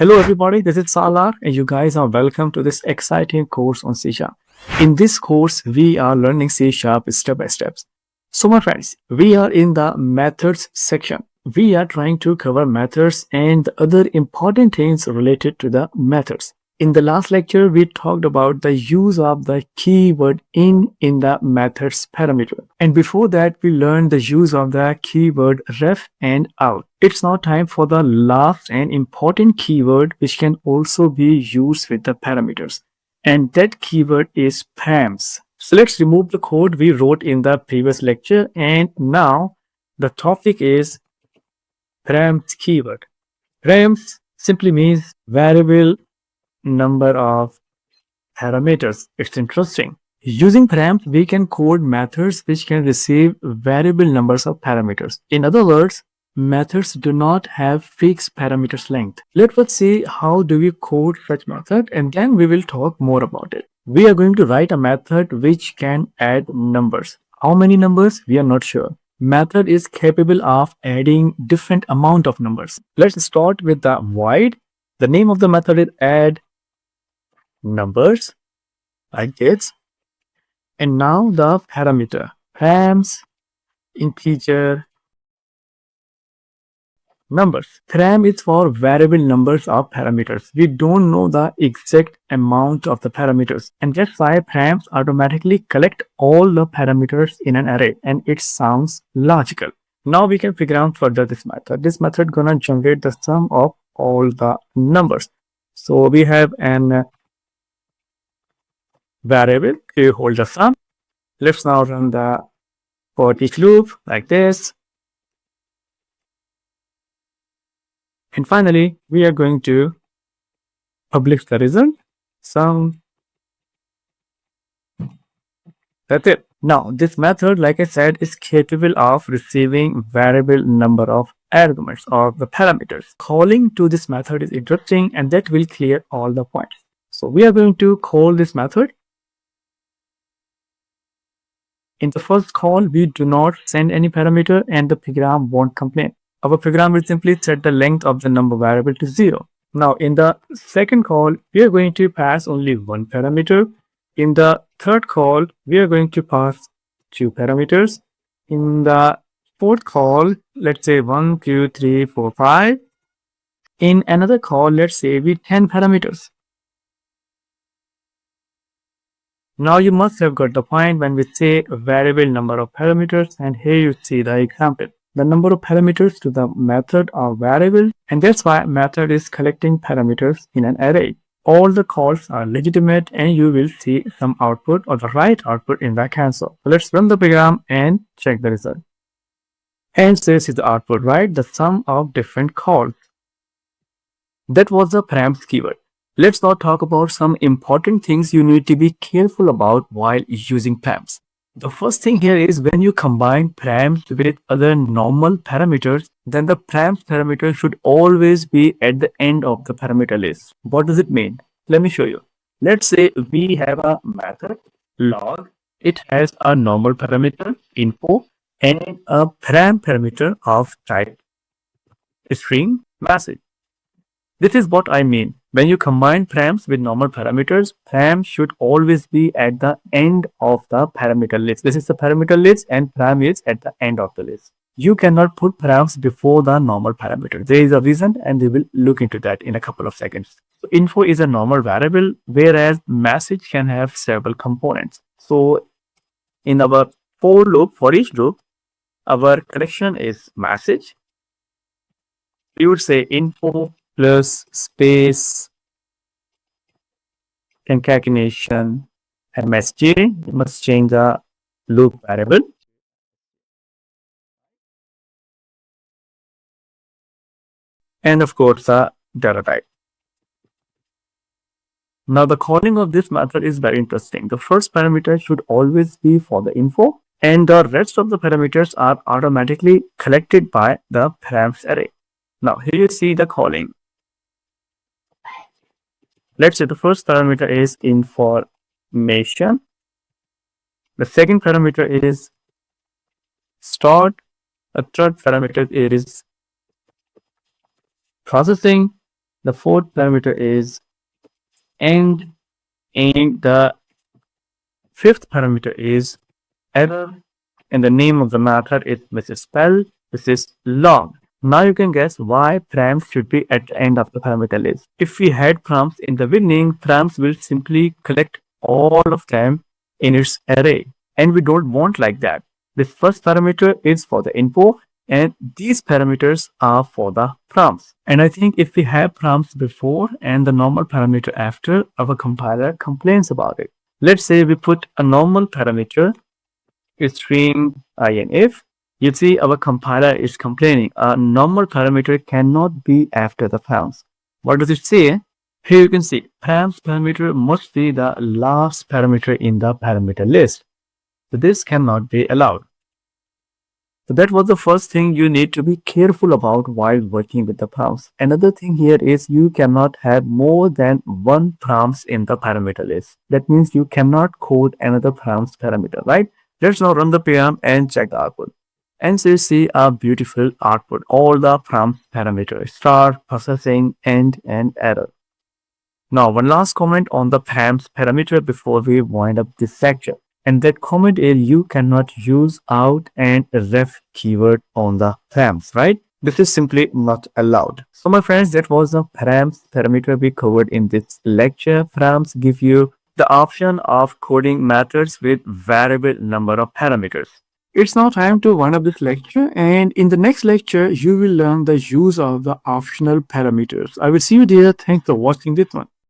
Hello everybody, this is Salar and you guys are welcome to this exciting course on C Sharp. In this course, we are learning C Sharp step by step. So my friends, we are in the methods section. We are trying to cover methods and the other important things related to the methods. In the last lecture, we talked about the use of the keyword in the methods parameter. And before that, we learned the use of the keyword ref and out. It's now time for the last and important keyword which can also be used with the parameters. And that keyword is params. So let's remove the code we wrote in the previous lecture. And now the topic is params keyword. Params simply means variable number of parameters. It's interesting. Using params, we can code methods which can receive variable numbers of parameters. In other words, methods do not have fixed parameters length. Let us see how do we code such method and then we will talk more about it. We are going to write a method which can add numbers. How many numbers? We are not sure. Method is capable of adding different amount of numbers. Let's start with the void. The name of the method is add numbers like this. And now the parameter params integer numbers. Param is for variable numbers of parameters. We don't know the exact amount of the parameters, and that's why params automatically collect all the parameters in an array, and it sounds logical. Now we can figure out further this method. This method gonna generate the sum of all the numbers. So we have an variable to hold the sum. Let's now run the for each loop like this. And finally, we are going to publish the result. Sum. That's it. Now, this method, like I said, is capable of receiving variable number of arguments or the parameters. Calling to this method is interesting and that will clear all the points. So we are going to call this method. In the first call, we do not send any parameter and the program won't complain. Our program will simply set the length of the number variable to 0. Now, in the second call, we are going to pass only one parameter. In the third call, we are going to pass 2 parameters. In the fourth call, let's say 1, 2, 3, 4, 5. In another call, let's say we 10 parameters. Now you must have got the point when we say a variable number of parameters, and here you see the example. The number of parameters to the method are variable, and that's why method is collecting parameters in an array. All the calls are legitimate and you will see some output or the right output in the console. So let's run the program and check the result. And this is the output, right? The sum of different calls. That was the params keyword. Let's now talk about some important things you need to be careful about while using params. The first thing here is when you combine params with other normal parameters, then the params parameter should always be at the end of the parameter list. What does it mean? Let me show you. Let's say we have a method log. It has a normal parameter info and a param parameter of type string message. This is what I mean. When you combine params with normal parameters, param should always be at the end of the parameter list. This is the parameter list and param is at the end of the list. You cannot put params before the normal parameter. There is a reason and we will look into that in a couple of seconds. So info is a normal variable, whereas message can have several components. So in our for loop, for each loop, our collection is message. We would say info plus space concatenation msj. You must change the loop variable. And of course, the data type. Now, the calling of this method is very interesting. The first parameter should always be for the info, and the rest of the parameters are automatically collected by the params array. Now, here you see the calling. Let's say the first parameter is information. The second parameter is start. The third parameter is processing. The fourth parameter is end, and the fifth parameter is error, and the name of the method is misspelled. This is long. Now you can guess why params should be at the end of the parameter list. If we had params in the beginning, params will simply collect all of them in its array, and we don't want like that. This first parameter is for the info, and these parameters are for the params. And I think if we have params before and the normal parameter after, our compiler complains about it. Let's say we put a normal parameter string inf. You see our compiler is complaining a normal parameter cannot be after the params. What does it say? Here you can see params parameter must be the last parameter in the parameter list. So this cannot be allowed. So that was the first thing you need to be careful about while working with the params. Another thing here is you cannot have more than one params in the parameter list. That means you cannot code another params parameter, right? Let's now run the param and check the output. And so you see a beautiful output. All the params parameters: start, processing, end, and error. Now, one last comment on the params parameter before we wind up this lecture. And that comment is you cannot use out and ref keyword on the params, right? This is simply not allowed. So my friends, that was the params parameter we covered in this lecture. Params give you the option of coding methods with variable number of parameters. It's now time to wind up this lecture, and in the next lecture, you will learn the use of the optional parameters. I will see you there. Thanks for watching this one.